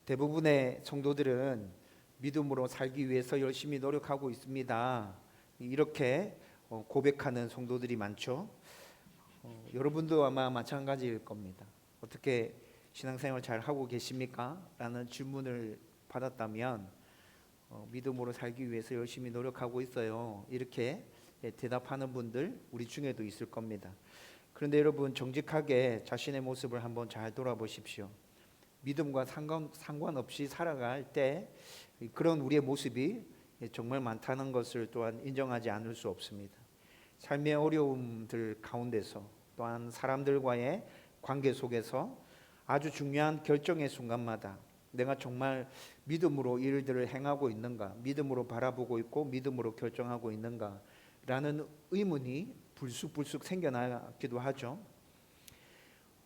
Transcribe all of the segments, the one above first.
대부분의 성도들은 믿음으로 살기 위해서 열심히 노력하고 있습니다. 이렇게 고백하는 성도들이 많죠. 여러분도 아마 마찬가지일 겁니다. 어떻게 신앙생활 잘 하고 계십니까? 라는 질문을 받았다면 믿음으로 살기 위해서 열심히 노력하고 있어요. 이렇게 대답하는 분들 우리 중에도 있을 겁니다. 그런데 여러분, 정직하게 자신의 모습을 한번 잘 돌아보십시오. 믿음과 상관없이 살아갈 때 그런 우리의 모습이 정말 많다는 것을 또한 인정하지 않을 수 없습니다. 삶의 어려움들 가운데서, 또한 사람들과의 관계 속에서 아주 중요한 결정의 순간마다 내가 정말 믿음으로 일들을 행하고 있는가, 믿음으로 바라보고 있고 믿음으로 결정하고 있는가 라는 의문이 불쑥불쑥 생겨나기도 하죠.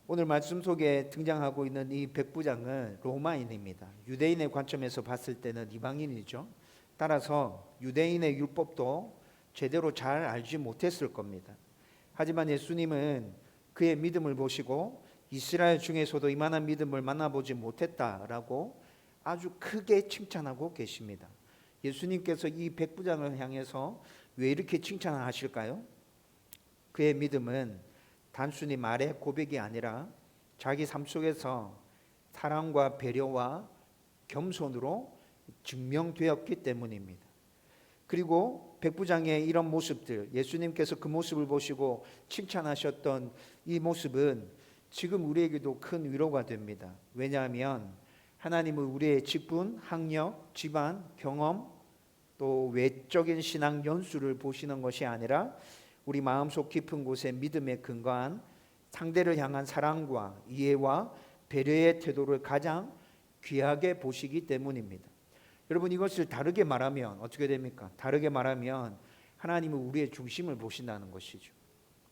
오늘 말씀 속에 등장하고 있는 이 백부장은 로마인입니다. 유대인의 관점에서 봤을 때는 이방인이죠. 따라서 유대인의 율법도 제대로 잘 알지 못했을 겁니다. 하지만 예수님은 그의 믿음을 보시고 이스라엘 중에서도 이만한 믿음을 만나보지 못했다라고 아주 크게 칭찬하고 계십니다. 예수님께서 이 백부장을 향해서 왜 이렇게 칭찬하실까요? 그의 믿음은 단순히 말의 고백이 아니라 자기 삶 속에서 사랑과 배려와 겸손으로 증명되었기 때문입니다. 그리고 백부장의 이런 모습들, 예수님께서 그 모습을 보시고 칭찬하셨던 이 모습은 지금 우리에게도 큰 위로가 됩니다. 왜냐하면 하나님은 우리의 직분, 학력, 집안, 경험, 또 외적인 신앙 연수를 보시는 것이 아니라 우리 마음속 깊은 곳에 믿음에 근거한 상대를 향한 사랑과 이해와 배려의 태도를 가장 귀하게 보시기 때문입니다. 여러분, 이것을 다르게 말하면 어떻게 됩니까? 다르게 말하면 하나님은 우리의 중심을 보신다는 것이죠.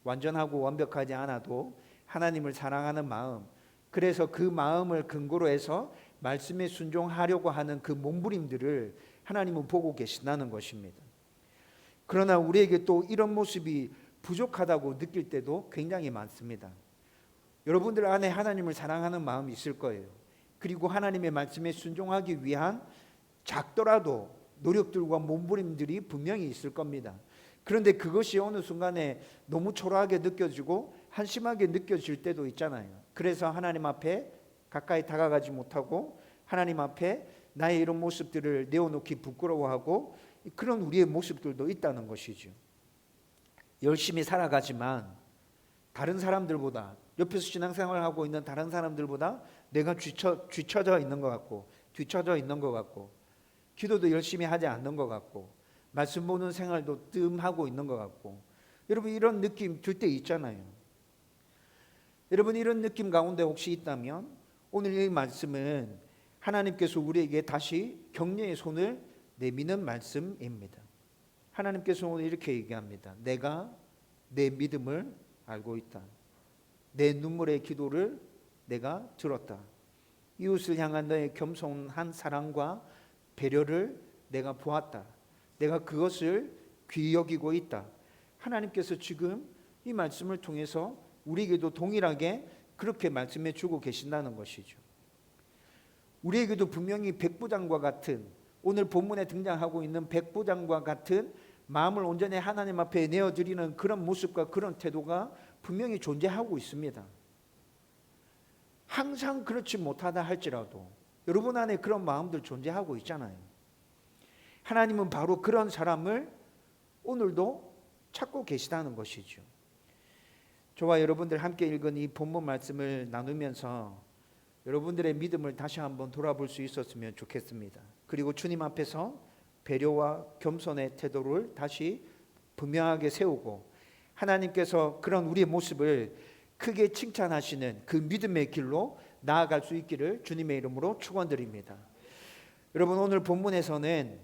완전하고 완벽하지 않아도 하나님을 사랑하는 마음, 그래서 그 마음을 근거로 해서 말씀에 순종하려고 하는 그 몸부림들을 하나님은 보고 계신다는 것입니다. 그러나 우리에게 또 이런 모습이 부족하다고 느낄 때도 굉장히 많습니다. 여러분들 안에 하나님을 사랑하는 마음이 있을 거예요. 그리고 하나님의 말씀에 순종하기 위한 작더라도 노력들과 몸부림들이 분명히 있을 겁니다. 그런데 그것이 어느 순간에 너무 초라하게 느껴지고 한심하게 느껴질 때도 있잖아요. 그래서 하나님 앞에 가까이 다가가지 못하고 하나님 앞에 나의 이런 모습들을 내어놓기 부끄러워하고 그런 우리의 모습들도 있다는 것이죠. 열심히 살아가지만 다른 사람들보다, 옆에서 신앙생활을 하고 있는 다른 사람들보다 내가 뒤처져 있는 것 같고, 뒤처져 있는 것 같고, 기도도 열심히 하지 않는 것 같고, 말씀 보는 생활도 뜸하고 있는 것 같고, 여러분 이런 느낌 들 때 있잖아요. 여러분 이런 느낌 가운데 혹시 있다면 오늘 이 말씀은 하나님께서 우리에게 다시 격려의 손을 내미는 말씀입니다. 하나님께서 오늘 이렇게 얘기합니다. 내가 내 믿음을 알고 있다. 내 눈물의 기도를 내가 들었다. 이웃을 향한 너의 겸손한 사랑과 배려를 내가 보았다. 내가 그것을 귀히 여기고 있다. 하나님께서 지금 이 말씀을 통해서 우리에게도 동일하게 그렇게 말씀해 주고 계신다는 것이죠. 우리에게도 분명히 백부장과 같은, 오늘 본문에 등장하고 있는 백부장과 같은 마음을 온전히 하나님 앞에 내어드리는 그런 모습과 그런 태도가 분명히 존재하고 있습니다. 항상 그렇지 못하다 할지라도 여러분 안에 그런 마음들 존재하고 있잖아요. 하나님은 바로 그런 사람을 오늘도 찾고 계시다는 것이죠. 저와 여러분들 함께 읽은 이 본문 말씀을 나누면서 여러분들의 믿음을 다시 한번 돌아볼 수 있었으면 좋겠습니다. 그리고 주님 앞에서 배려와 겸손의 태도를 다시 분명하게 세우고 하나님께서 그런 우리의 모습을 크게 칭찬하시는 그 믿음의 길로 나아갈 수 있기를 주님의 이름으로 축원드립니다. 여러분, 오늘 본문에서는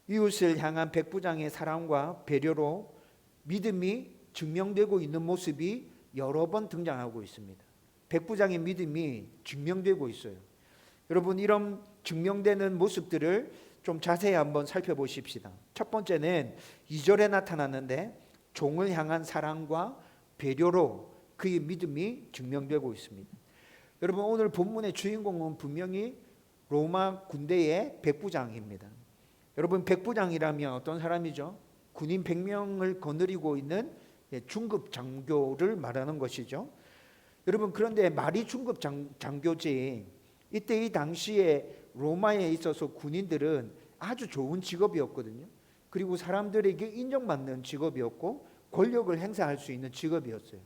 이웃을 향한 백부장의 사랑과 배려로 믿음이 증명되고 있는 모습이 여러 번 등장하고 있습니다. 백부장의 믿음이 증명되고 있어요. 여러분, 이런 증명되는 모습들을 좀 자세히 한번 살펴보십시다. 첫 번째는 2절에 나타났는데 종을 향한 사랑과 배려로 그의 믿음이 증명되고 있습니다. 여러분, 오늘 본문의 주인공은 분명히 로마 군대의 백부장입니다. 여러분, 백부장이라면 어떤 사람이죠? 군인 100명을 거느리고 있는 중급 장교를 말하는 것이죠. 여러분, 그런데 말이 중급 장교지, 이때 이 당시에 로마에 있어서 군인들은 아주 좋은 직업이었거든요. 그리고 사람들에게 인정받는 직업이었고 권력을 행사할 수 있는 직업이었어요.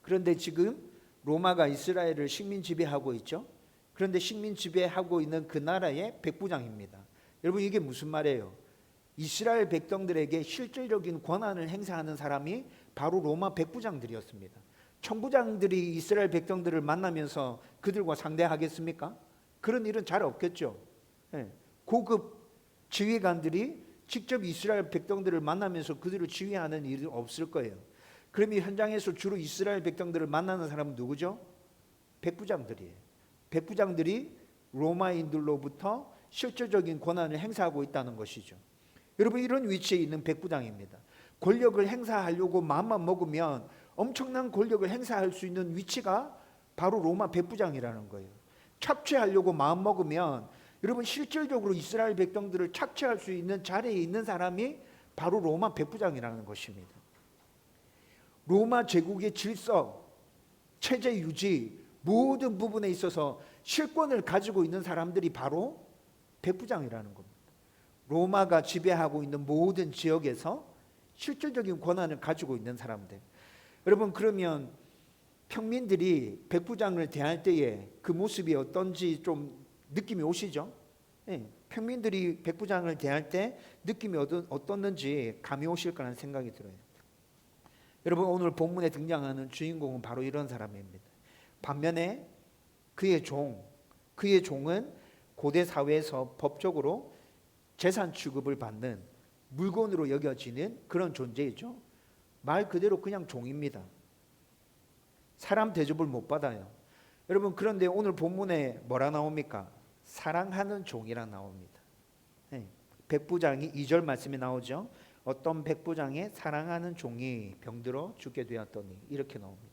그런데 지금 로마가 이스라엘을 식민 지배하고 있죠. 그런데 식민 지배하고 있는 그 나라의 백부장입니다. 여러분, 이게 무슨 말이에요? 이스라엘 백성들에게 실질적인 권한을 행사하는 사람이 바로 로마 백부장들이었습니다. 천부장들이 이스라엘 백성들을 만나면서 그들과 상대하겠습니까? 그런 일은 잘 없겠죠. 고급 지휘관들이 직접 이스라엘 백성들을 만나면서 그들을 지휘하는 일은 없을 거예요. 그럼 이 현장에서 주로 이스라엘 백성들을 만나는 사람은 누구죠? 백부장들이에요. 백부장들이 로마인들로부터 실질적인 권한을 행사하고 있다는 것이죠. 여러분, 이런 위치에 있는 백부장입니다. 권력을 행사하려고 마음만 먹으면 엄청난 권력을 행사할 수 있는 위치가 바로 로마 백부장이라는 거예요. 착취하려고 마음 먹으면 여러분, 실질적으로 이스라엘 백성들을 착취할 수 있는 자리에 있는 사람이 바로 로마 백부장이라는 것입니다. 로마 제국의 질서, 체제 유지 모든 부분에 있어서 실권을 가지고 있는 사람들이 바로 백부장이라는 겁니다. 로마가 지배하고 있는 모든 지역에서 실질적인 권한을 가지고 있는 사람들. 여러분, 그러면 평민들이 백부장을 대할 때에 그 모습이 어떤지 좀 느낌이 오시죠? 평민들이 백부장을 대할 때 느낌이 어떻는지 감이 오실 거라는 생각이 들어요. 여러분, 오늘 본문에 등장하는 주인공은 바로 이런 사람입니다. 반면에 그의 종은 고대 사회에서 법적으로 재산 취급을 받는 물건으로 여겨지는 그런 존재이죠. 말 그대로 그냥 종입니다. 사람 대접을 못 받아요. 여러분, 그런데 오늘 본문에 뭐라 나옵니까? 사랑하는 종이라 나옵니다. 백부장이 2절 말씀에 나오죠. 어떤 백부장의 사랑하는 종이 병들어 죽게 되었더니, 이렇게 나옵니다.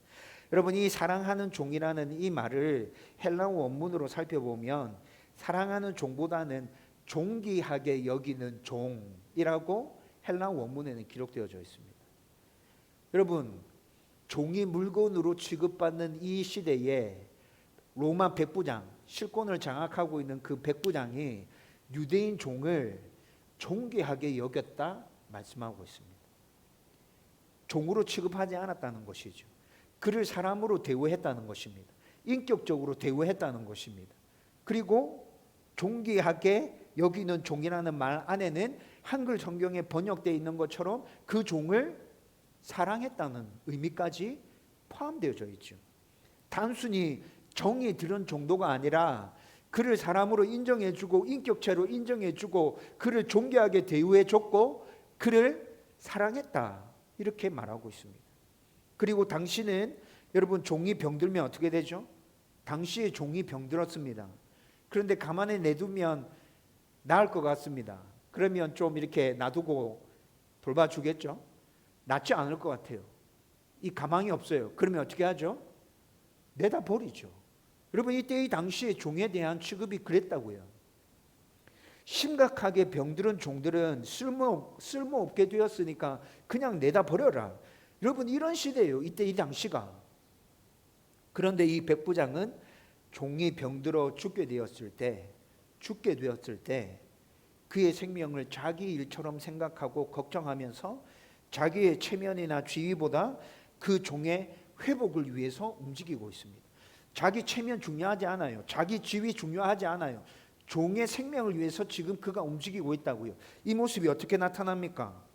여러분, 이 사랑하는 종이라는 이 말을 헬라어 원문으로 살펴보면 사랑하는 종보다는 존귀하게 여기는 종이라고 헬라어 원문에는 기록되어져 있습니다. 여러분, 종이 물건으로 취급받는 이 시대에 로마 백부장, 실권을 장악하고 있는 그 백부장이 유대인 종을 존귀하게 여겼다 말씀하고 있습니다. 종으로 취급하지 않았다는 것이죠. 그를 사람으로 대우했다는 것입니다. 인격적으로 대우했다는 것입니다. 그리고 존귀하게 여기는 종이라는 말 안에는 한글 성경에 번역되어 있는 것처럼 그 종을 사랑했다는 의미까지 포함되어져 있죠. 단순히 정이 들은 정도가 아니라 그를 사람으로 인정해주고 인격체로 인정해주고 그를 존귀하게 대우해줬고 그를 사랑했다, 이렇게 말하고 있습니다. 그리고 당시는 여러분, 종이 병들면 어떻게 되죠? 당시에 종이 병들었습니다. 그런데 가만히 내두면 나을 것 같습니다. 그러면 좀 이렇게 놔두고 돌봐주겠죠? 낫지 않을 것 같아요. 이 가망이 없어요. 그러면 어떻게 하죠? 내다 버리죠. 여러분, 이때 이 당시에 종에 대한 취급이 그랬다고요. 심각하게 병들은 종들은 쓸모없게 되었으니까 그냥 내다 버려라. 여러분, 이런 시대예요. 이때 이 당시가. 그런데 이 백부장은 종이 병들어 죽게 되었을 때 그의 생명을 자기 일처럼 생각하고 걱정하면서 자기의 체면이나 지위보다 그 종의 회복을 위해서 움직이고 있습니다. 자기 체면 중요하지 않아요. 자기 지위 중요하지 않아요. 종의 생명을 위해서 지금 그가 움직이고 있다고요. 이 모습이 어떻게 나타납니까?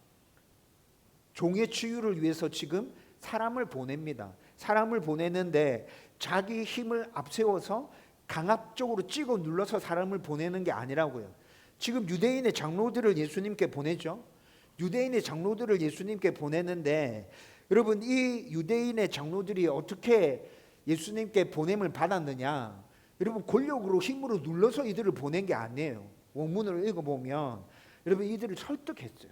종의 치유를 위해서 지금 사람을 보냅니다. 사람을 보내는데 자기 힘을 앞세워서 강압적으로 찍어 눌러서 사람을 보내는 게 아니라고요. 지금 유대인의 장로들을 예수님께 보내죠. 유대인의 장로들을 예수님께 보내는데 여러분, 이 유대인의 장로들이 어떻게 예수님께 보냄을 받았느냐? 여러분, 권력으로 힘으로 눌러서 이들을 보낸 게 아니에요. 원문을 읽어보면 여러분, 이들을 설득했어요.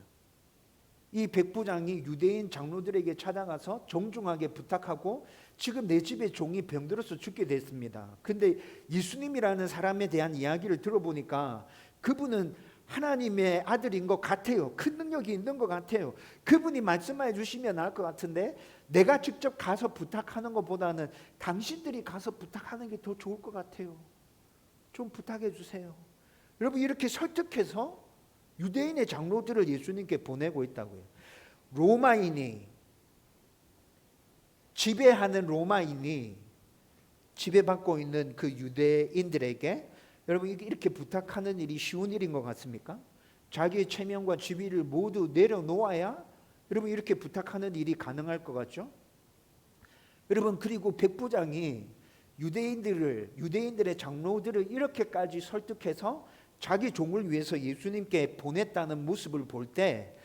이 백부장이 유대인 장로들에게 찾아가서 정중하게 부탁하고 지금 내 집에 종이 병들어서 죽게 됐습니다. 근데 예수님이라는 사람에 대한 이야기를 들어보니까 그분은 하나님의 아들인 것 같아요. 큰 능력이 있는 것 같아요. 그분이 말씀해 주시면 나을 것 같은데 내가 직접 가서 부탁하는 것보다는 당신들이 가서 부탁하는 게 더 좋을 것 같아요. 좀 부탁해 주세요. 여러분, 이렇게 설득해서 유대인의 장로들을 예수님께 보내고 있다고요. 로마인이, 지배하는 로마인이 지배받고 있는 그 유대인들에게 여러분, 이렇게 부탁하는 일이 쉬운 일인 것 같습니까? 자기의 체면과 지위를 모두 내려놓아야 여러분 이렇게 부탁하는 일이 가능할 것 같죠? 여러분, 그리고 백부장이 유대인들의 장로들을 이렇게까지 설득해서 자기 종을 위해서 예수님께 보냈다는 모습을 볼 때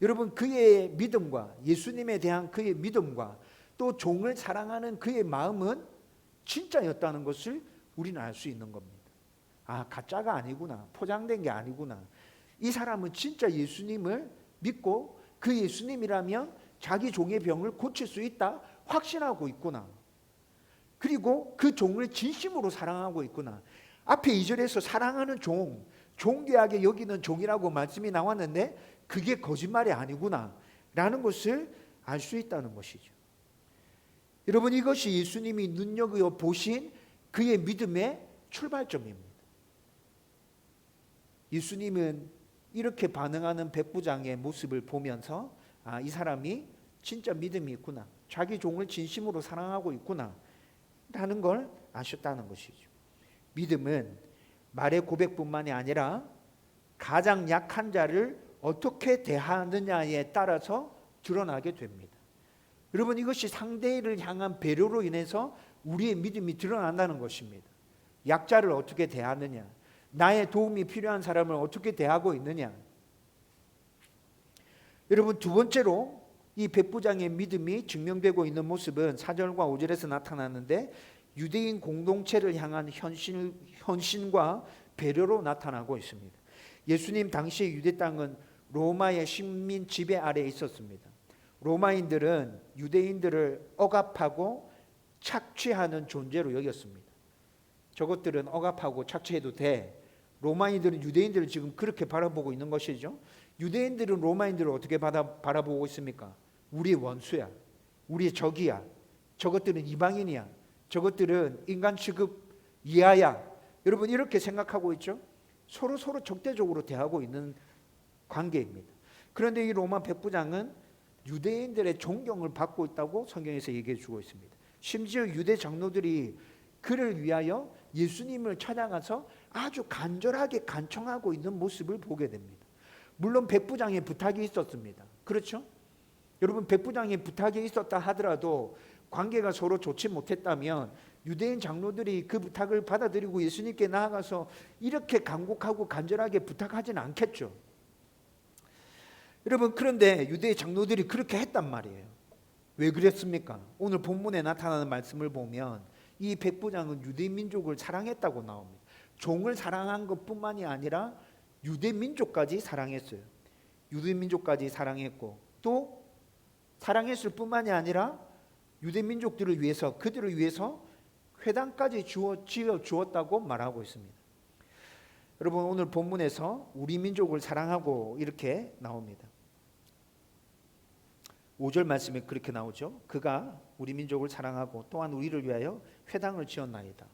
여러분, 그의 믿음과 예수님에 대한 그의 믿음과 또 종을 사랑하는 그의 마음은 진짜였다는 것을 우리는 알 수 있는 겁니다. 아, 가짜가 아니구나, 포장된 게 아니구나. 이 사람은 진짜 예수님을 믿고 그 예수님이라면 자기 종의 병을 고칠 수 있다 확신하고 있구나. 그리고 그 종을 진심으로 사랑하고 있구나. 앞에 2절에서 사랑하는 종, 존귀하게 여기는 종이라고 말씀이 나왔는데 그게 거짓말이 아니구나 라는 것을 알 수 있다는 것이죠. 여러분, 이것이 예수님이 눈여겨 보신 그의 믿음의 출발점입니다. 예수님은 이렇게 반응하는 백부장의 모습을 보면서 아, 이 사람이 진짜 믿음이 있구나, 자기 종을 진심으로 사랑하고 있구나 라는 걸 아셨다는 것이죠. 믿음은 말의 고백뿐만이 아니라 가장 약한 자를 어떻게 대하느냐에 따라서 드러나게 됩니다. 여러분, 이것이 상대를 향한 배려로 인해서 우리의 믿음이 드러난다는 것입니다. 약자를 어떻게 대하느냐, 나의 도움이 필요한 사람을 어떻게 대하고 있느냐. 여러분, 두 번째로 이 백부장의 믿음이 증명되고 있는 모습은 4절과 5절에서 나타나는데 유대인 공동체를 향한 헌신과 배려로 나타나고 있습니다. 예수님 당시 유대 땅은 로마의 식민 지배 아래에 있었습니다. 로마인들은 유대인들을 억압하고 착취하는 존재로 여겼습니다. 저것들은 억압하고 착취해도 돼. 로마인들은 유대인들을 지금 그렇게 바라보고 있는 것이죠. 유대인들은 로마인들을 어떻게 바라보고 있습니까? 우리의 원수야, 우리의 적이야, 저것들은 이방인이야, 저것들은 인간 취급 이하야. 여러분, 이렇게 생각하고 있죠. 서로 적대적으로 대하고 있는 관계입니다. 그런데 이 로마 백부장은 유대인들의 존경을 받고 있다고 성경에서 얘기해 주고 있습니다. 심지어 유대 장로들이 그를 위하여 예수님을 찾아가서 아주 간절하게 간청하고 있는 모습을 보게 됩니다. 물론 백부장의 부탁이 있었습니다. 그렇죠? 여러분, 백부장의 부탁이 있었다 하더라도 관계가 서로 좋지 못했다면 유대인 장로들이 그 부탁을 받아들이고 예수님께 나아가서 이렇게 간곡하고 간절하게 부탁하지는 않겠죠. 여러분, 그런데 유대 장로들이 그렇게 했단 말이에요. 왜 그랬습니까? 오늘 본문에 나타나는 말씀을 보면 이 백부장은 유대 민족을 사랑했다고 나옵니다. 종을 사랑한 것뿐만이 아니라 유대 민족까지 사랑했어요. 유대 민족까지 사랑했고 또 사랑했을 뿐만이 아니라 유대 민족들을 위해서, 그들을 위해서 회당까지 지어 주었다고 말하고 있습니다. 여러분, 오늘 본문에서 우리 민족을 사랑하고 이렇게 나옵니다. 5절 말씀에 그렇게 나오죠. 그가 우리 민족을 사랑하고 또한 우리를 위하여 회당을 지었나이다.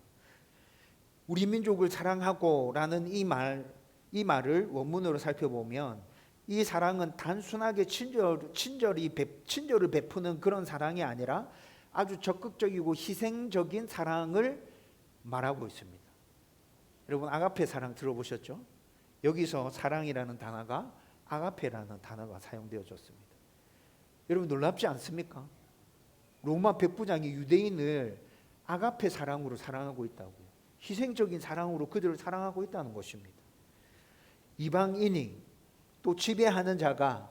우리 민족을 사랑하고 라는 이 말을 원문으로 살펴보면 이 사랑은 단순하게 친절을 베푸는 그런 사랑이 아니라 아주 적극적이고 희생적인 사랑을 말하고 있습니다. 여러분, 아가페 사랑 들어보셨죠? 여기서 사랑이라는 단어가 아가페라는 단어가 사용되어졌습니다. 여러분, 놀랍지 않습니까? 로마 백부장이 유대인을 아가페 사랑으로 사랑하고 있다고요. 희생적인 사랑으로 그들을 사랑하고 있다는 것입니다. 이방인이 또 지배하는 자가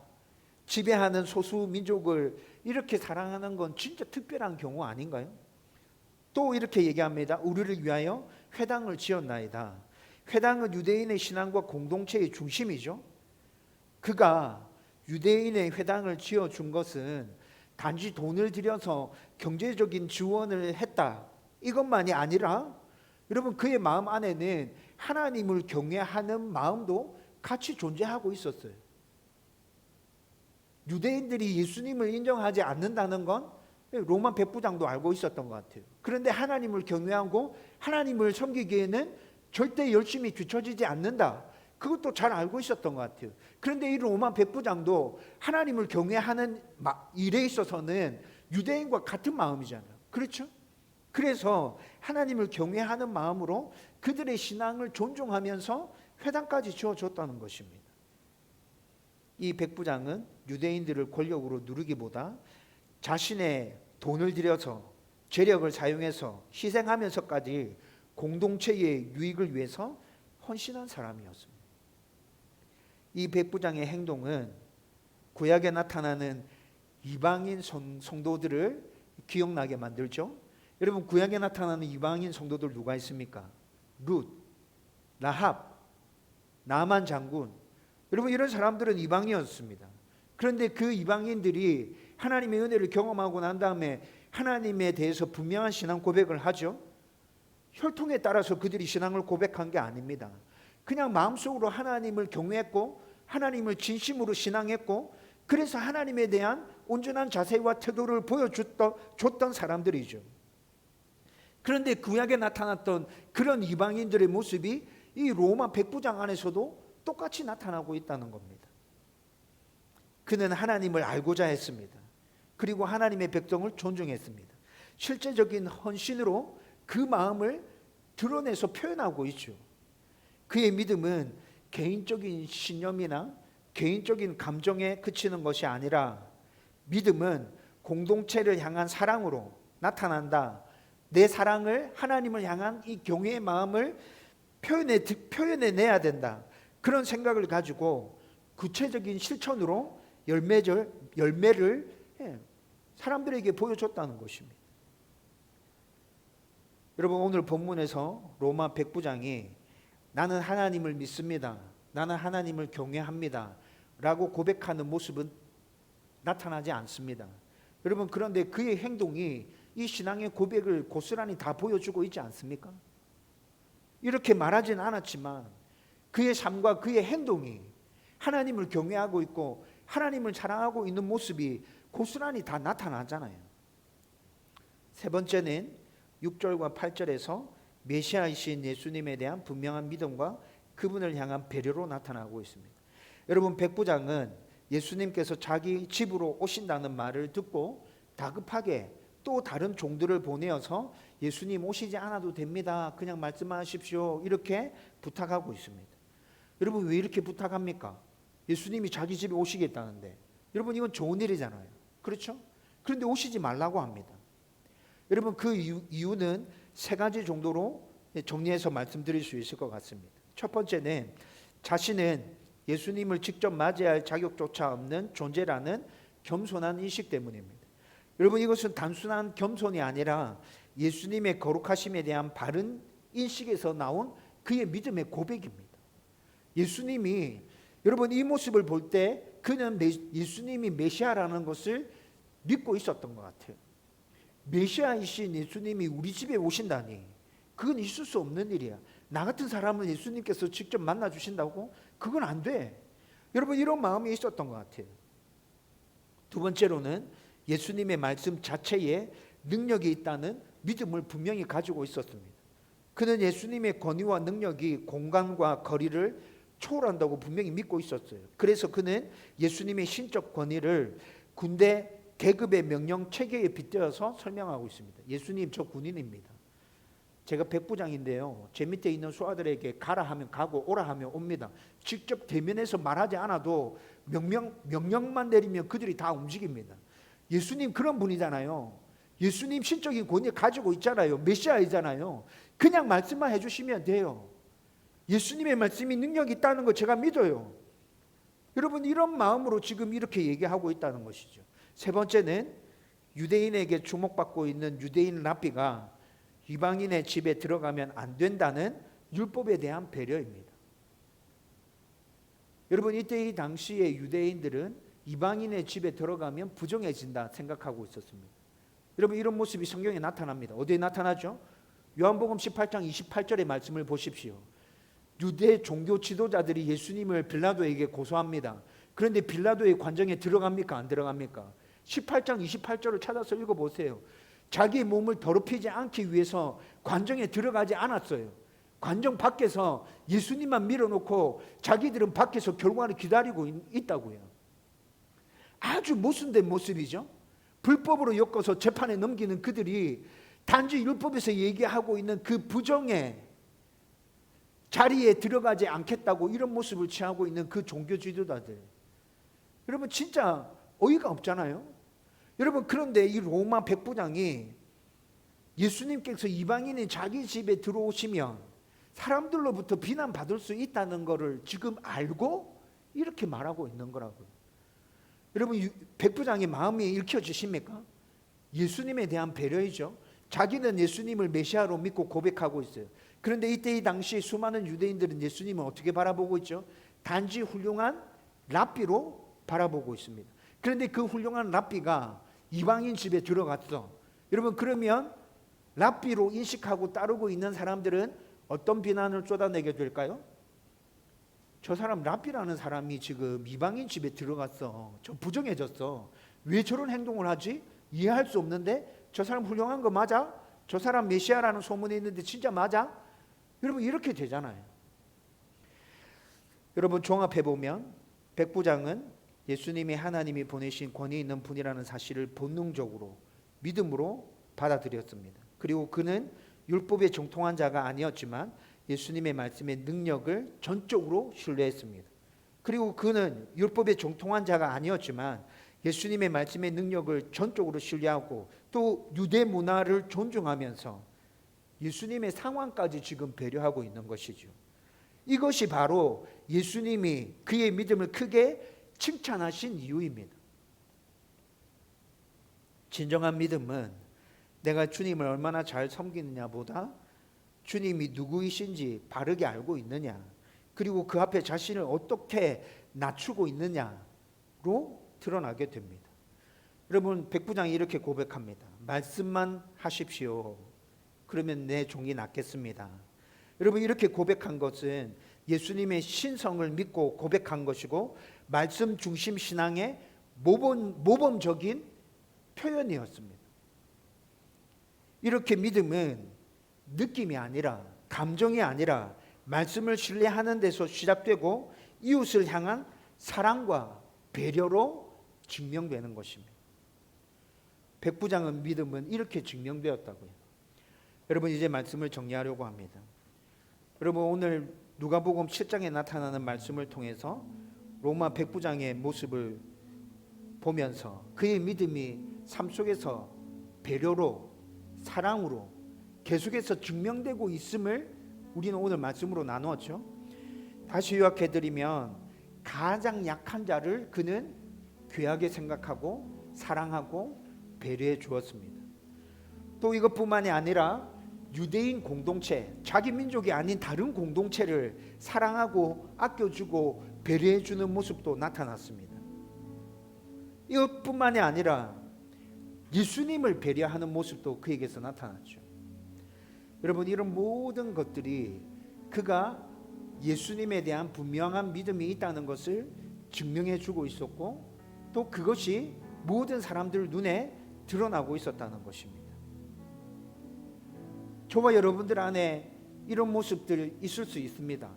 지배하는 소수 민족을 이렇게 사랑하는 건 진짜 특별한 경우 아닌가요? 또 이렇게 얘기합니다. 우리를 위하여 회당을 지었나이다. 회당은 유대인의 신앙과 공동체의 중심이죠. 그가 유대인의 회당을 지어준 것은 단지 돈을 들여서 경제적인 지원을 했다, 이것만이 아니라 여러분 그의 마음 안에는 하나님을 경외하는 마음도 같이 존재하고 있었어요. 유대인들이 예수님을 인정하지 않는다는 건 로마 백부장도 알고 있었던 것 같아요. 그런데 하나님을 경외하고 하나님을 섬기기에는 절대 열심히 뒤처지지 않는다, 그것도 잘 알고 있었던 것 같아요. 그런데 이 로마 백부장도 하나님을 경외하는 일에 있어서는 유대인과 같은 마음이잖아요. 그렇죠? 그래서 하나님을 경외하는 마음으로 그들의 신앙을 존중하면서 회당까지 지어줬다는 것입니다. 이 백부장은 유대인들을 권력으로 누르기보다 자신의 돈을 들여서 재력을 사용해서 희생하면서까지 공동체의 유익을 위해서 헌신한 사람이었습니다. 이 백부장의 행동은 구약에 나타나는 이방인 성도들을 기억나게 만들죠. 여러분 구약에 나타나는 이방인 성도들 누가 있습니까? 룻, 라합, 나만 장군, 여러분 이런 사람들은 이방인이었습니다. 그런데 그 이방인들이 하나님의 은혜를 경험하고 난 다음에 하나님에 대해서 분명한 신앙 고백을 하죠. 혈통에 따라서 그들이 신앙을 고백한 게 아닙니다. 그냥 마음속으로 하나님을 경외했고 하나님을 진심으로 신앙했고 그래서 하나님에 대한 온전한 자세와 태도를 보여줬던 사람들이죠. 그런데 구약에 나타났던 그런 이방인들의 모습이 이 로마 백부장 안에서도 똑같이 나타나고 있다는 겁니다. 그는 하나님을 알고자 했습니다. 그리고 하나님의 백성을 존중했습니다. 실제적인 헌신으로 그 마음을 드러내서 표현하고 있죠. 그의 믿음은 개인적인 신념이나 개인적인 감정에 그치는 것이 아니라 믿음은 공동체를 향한 사랑으로 나타난다. 내 사랑을 하나님을 향한 이 경외의 마음을 표현해내야 된다. 그런 생각을 가지고 구체적인 실천으로 열매를 사람들에게 보여줬다는 것입니다. 여러분 오늘 본문에서 로마 백부장이 나는 하나님을 믿습니다, 나는 하나님을 경외합니다 라고 고백하는 모습은 나타나지 않습니다. 여러분 그런데 그의 행동이 이 신앙의 고백을 고스란히 다 보여주고 있지 않습니까? 이렇게 말하진 않았지만 그의 삶과 그의 행동이 하나님을 경외하고 있고 하나님을 사랑하고 있는 모습이 고스란히 다 나타나잖아요. 세 번째는 6절과 8절에서 메시아이신 예수님에 대한 분명한 믿음과 그분을 향한 배려로 나타나고 있습니다. 여러분 백부장은 예수님께서 자기 집으로 오신다는 말을 듣고 다급하게 또 다른 종들을 보내어서 예수님 오시지 않아도 됩니다, 그냥 말씀하십시오, 이렇게 부탁하고 있습니다. 여러분 왜 이렇게 부탁합니까? 예수님이 자기 집에 오시겠다는데 여러분 이건 좋은 일이잖아요. 그렇죠? 그런데 오시지 말라고 합니다. 여러분 그 이유는 세 가지 정도로 정리해서 말씀드릴 수 있을 것 같습니다. 첫 번째는 자신은 예수님을 직접 맞이할 자격조차 없는 존재라는 겸손한 인식 때문입니다. 여러분 이것은 단순한 겸손이 아니라 예수님의 거룩하심에 대한 바른 인식에서 나온 그의 믿음의 고백입니다. 예수님이 여러분 이 모습을 볼 때 그는 예수님이 메시아라는 것을 믿고 있었던 것 같아요. 메시아이신 예수님이 우리 집에 오신다니 그건 있을 수 없는 일이야. 나 같은 사람을 예수님께서 직접 만나 주신다고? 그건 안 돼. 여러분 이런 마음이 있었던 것 같아요. 두 번째로는 예수님의 말씀 자체에 능력이 있다는 믿음을 분명히 가지고 있었습니다. 그는 예수님의 권위와 능력이 공간과 거리를 초월한다고 분명히 믿고 있었어요. 그래서 그는 예수님의 신적 권위를 군대 계급의 명령 체계에 빗대어서 설명하고 있습니다. 예수님 저 군인입니다. 제가 백부장인데요, 제 밑에 있는 수하들에게 가라 하면 가고 오라 하면 옵니다. 직접 대면해서 말하지 않아도 명령만 내리면 그들이 다 움직입니다. 예수님 그런 분이잖아요. 예수님 신적인 권위 가지고 있잖아요. 메시아이잖아요. 그냥 말씀만 해주시면 돼요. 예수님의 말씀이 능력이 있다는 거 제가 믿어요. 여러분 이런 마음으로 지금 이렇게 얘기하고 있다는 것이죠. 세 번째는 유대인에게 주목받고 있는 유대인 랍비가 이방인의 집에 들어가면 안 된다는 율법에 대한 배려입니다. 여러분 이때 이 당시의 유대인들은 이방인의 집에 들어가면 부정해진다 생각하고 있었습니다. 여러분, 이런 모습이 성경에 나타납니다. 어디에 나타나죠? 요한복음 18장 28절의 말씀을 보십시오. 유대 종교 지도자들이 예수님을 빌라도에게 고소합니다. 그런데 빌라도의 관정에 들어갑니까? 안 들어갑니까? 18장 28절을 찾아서 읽어보세요. 자기 몸을 더럽히지 않기 위해서 관정에 들어가지 않았어요. 관정 밖에서 예수님만 밀어놓고 자기들은 밖에서 결과를 기다리고 있다고요. 아주 모순된 모습이죠. 불법으로 엮어서 재판에 넘기는 그들이 단지 율법에서 얘기하고 있는 그 부정의 자리에 들어가지 않겠다고 이런 모습을 취하고 있는 그 종교 지도자들, 여러분 진짜 어이가 없잖아요. 여러분, 그런데 이 로마 백부장이 예수님께서 이방인이 자기 집에 들어오시면 사람들로부터 비난받을 수 있다는 것을 지금 알고 이렇게 말하고 있는 거라고요. 여러분, 백부장의 마음이 읽혀지십니까? 예수님에 대한 배려이죠. 자기는 예수님을 메시아로 믿고 고백하고 있어요. 그런데 이때 이 당시 수많은 유대인들은 예수님을 어떻게 바라보고 있죠? 단지 훌륭한 랍비로 바라보고 있습니다. 그런데 그 훌륭한 랍비가 이방인 집에 들어갔어. 여러분, 그러면 랍비로 인식하고 따르고 있는 사람들은 어떤 비난을 쏟아내게 될까요? 저 사람 랍비라는 사람이 지금 이방인 집에 들어갔어. 저 부정해졌어. 왜 저런 행동을 하지? 이해할 수 없는데 저 사람 훌륭한 거 맞아? 저 사람 메시아라는 소문이 있는데 진짜 맞아? 여러분, 이렇게 되잖아요. 여러분, 종합해 보면 백부장은 예수님이 하나님이 보내신 권위 있는 분이라는 사실을 본능적으로 믿음으로 받아들였습니다. 그리고 그는 율법에 정통한 자가 아니었지만 예수님의 말씀의 능력을 전적으로 신뢰했습니다. 그리고 그는 율법에 정통한 자가 아니었지만 예수님의 말씀의 능력을 전적으로 신뢰하고 또 유대 문화를 존중하면서 예수님의 상황까지 지금 배려하고 있는 것이죠. 이것이 바로 예수님이 그의 믿음을 크게 칭찬하신 이유입니다. 진정한 믿음은 내가 주님을 얼마나 잘 섬기느냐보다 주님이 누구이신지 바르게 알고 있느냐, 그리고 그 앞에 자신을 어떻게 낮추고 있느냐로 드러나게 됩니다. 여러분, 백부장이 이렇게 고백합니다. 말씀만 하십시오. 그러면 내 종이 낫겠습니다. 여러분, 이렇게 고백한 것은 예수님의 신성을 믿고 고백한 것이고 말씀 중심 신앙의 모범적인 표현이었습니다. 이렇게 믿음은 느낌이 아니라, 감정이 아니라 말씀을 신뢰하는 데서 시작되고 이웃을 향한 사랑과 배려로 증명되는 것입니다. 백부장의 믿음은 이렇게 증명되었다고요. 여러분, 이제 말씀을 정리하려고 합니다. 여러분, 오늘 누가복음 7장에 나타나는 말씀을 통해서 로마 백부장의 모습을 보면서 그의 믿음이 삶 속에서 배려로, 사랑으로 계속해서 증명되고 있음을 우리는 오늘 말씀으로 나누었죠. 다시 요약해드리면 가장 약한 자를 그는 귀하게 생각하고 사랑하고 배려해 주었습니다. 또 이것뿐만이 아니라 유대인 공동체, 자기 민족이 아닌 다른 공동체를 사랑하고 아껴주고 배려해 주는 모습도 나타났습니다. 이것뿐만이 아니라 예수님을 배려하는 모습도 그에게서 나타났죠. 여러분, 이런 모든 것들이 그가 예수님에 대한 분명한 믿음이 있다는 것을 증명해 주고 있었고 또 그것이 모든 사람들 눈에 드러나고 있었다는 것입니다. 저와 여러분들 안에 이런 모습들 있을 수 있습니다.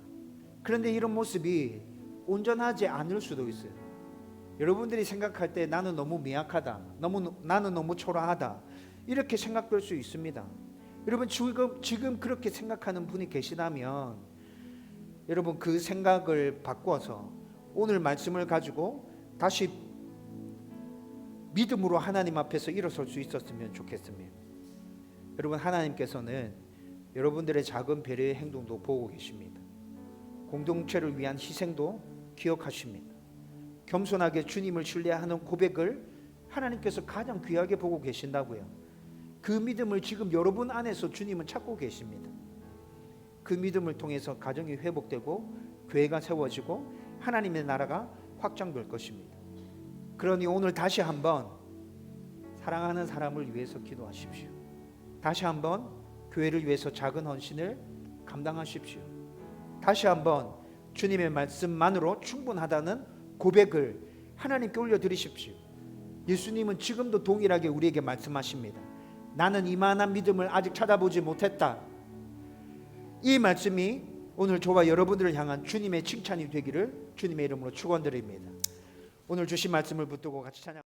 그런데 이런 모습이 온전하지 않을 수도 있어요. 여러분들이 생각할 때 나는 너무 미약하다, 나는 너무 초라하다, 이렇게 생각될 수 있습니다. 여러분, 지금 그렇게 생각하는 분이 계시다면 여러분, 그 생각을 바꿔서 오늘 말씀을 가지고 다시 믿음으로 하나님 앞에서 일어설 수 있었으면 좋겠습니다. 여러분, 하나님께서는 여러분들의 작은 배려의 행동도 보고 계십니다. 공동체를 위한 희생도 기억하십니다. 겸손하게 주님을 신뢰하는 고백을 하나님께서 가장 귀하게 보고 계신다고요. 그 믿음을 지금 여러분 안에서 주님은 찾고 계십니다. 그 믿음을 통해서 가정이 회복되고 교회가 세워지고 하나님의 나라가 확장될 것입니다. 그러니 오늘 다시 한번 사랑하는 사람을 위해서 기도하십시오. 다시 한번 교회를 위해서 작은 헌신을 감당하십시오. 다시 한번 주님의 말씀만으로 충분하다는 고백을 하나님께 올려드리십시오. 예수님은 지금도 동일하게 우리에게 말씀하십니다. 나는 이만한 믿음을 아직 찾아보지 못했다. 이 말씀이 오늘 저와 여러분들을 향한 주님의 칭찬이 되기를 주님의 이름으로 축원드립니다. 오늘 주신 말씀을 붙들고 같이 찬양.